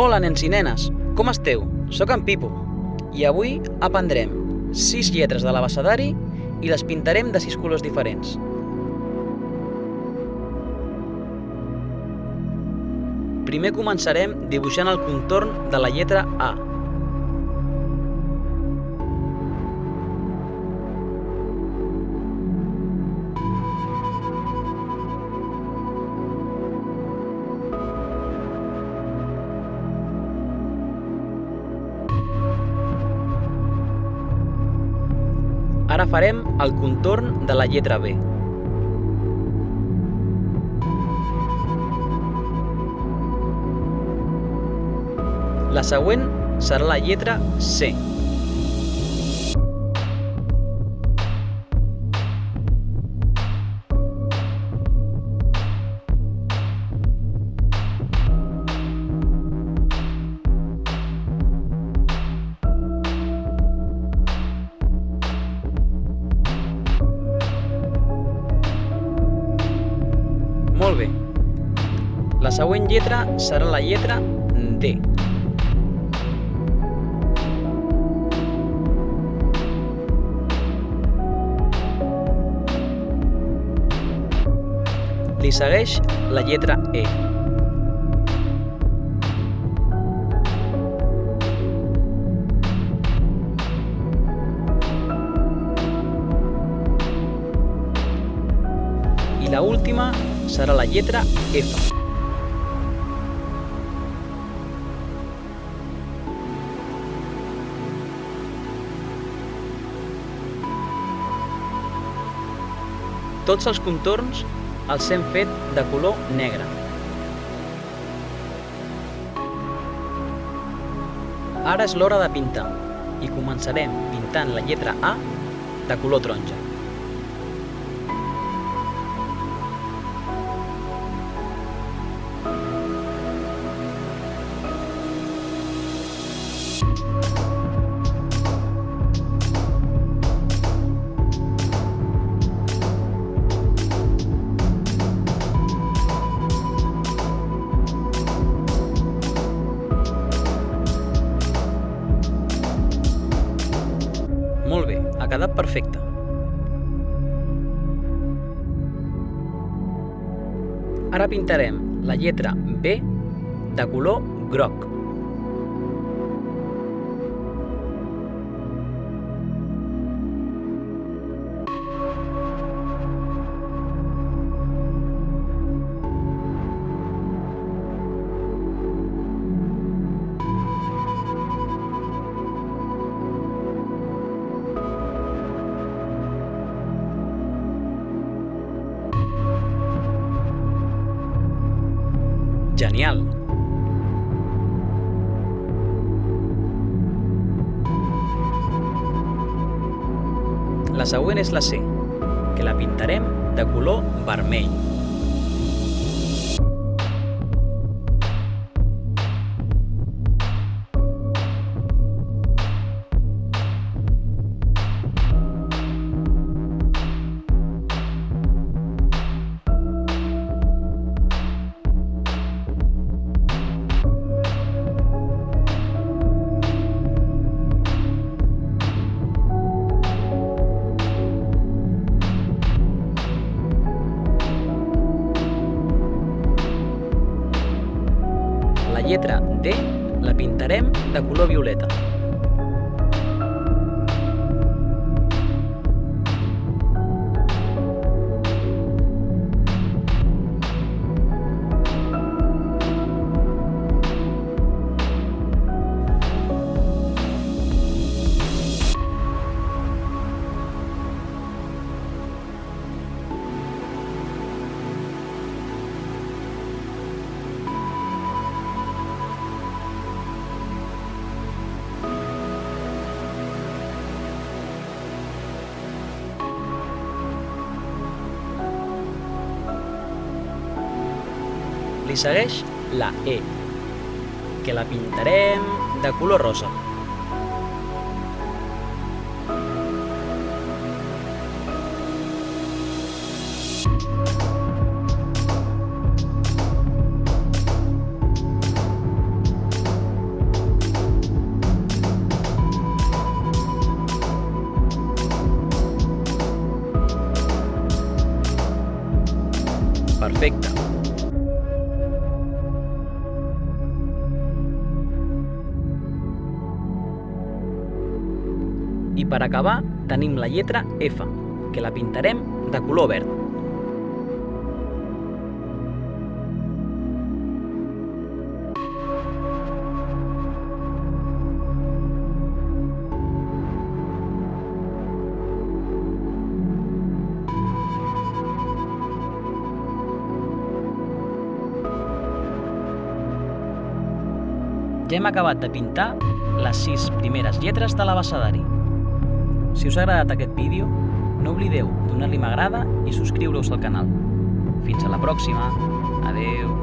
Hola, nens i nenes, com esteu? Soc en Pipo i avui aprendrem 6 lletres de l'abecedari i les pintarem de 6 colors diferents. Primer començarem dibuixant el contorn de la lletra A. Ara farem el contorn de la lletra B. La següent serà la lletra C. Molt bé. La següent lletra serà la lletra D. Li segueix la lletra E. I la última serà la lletra F. Tots els contorns els hem fet de color negre. Ara és l'hora de pintar i començarem pintant la lletra A de color taronja. Molt bé, ha quedat perfecte. Ara pintarem la lletra B de color groc. Genial! La següent és la C, que la pintarem de color vermell. La lletra D la pintarem de color violeta. Li segueix la E, que la pintarem de color rosa. I per acabar tenim la lletra F, que la pintarem de color verd. Ja hem acabat de pintar les 6 primeres lletres de l'abecedari. Si us ha agradat aquest vídeo, no oblideu donar-li m'agrada i subscriure-us al canal. Fins a la pròxima. Adeu.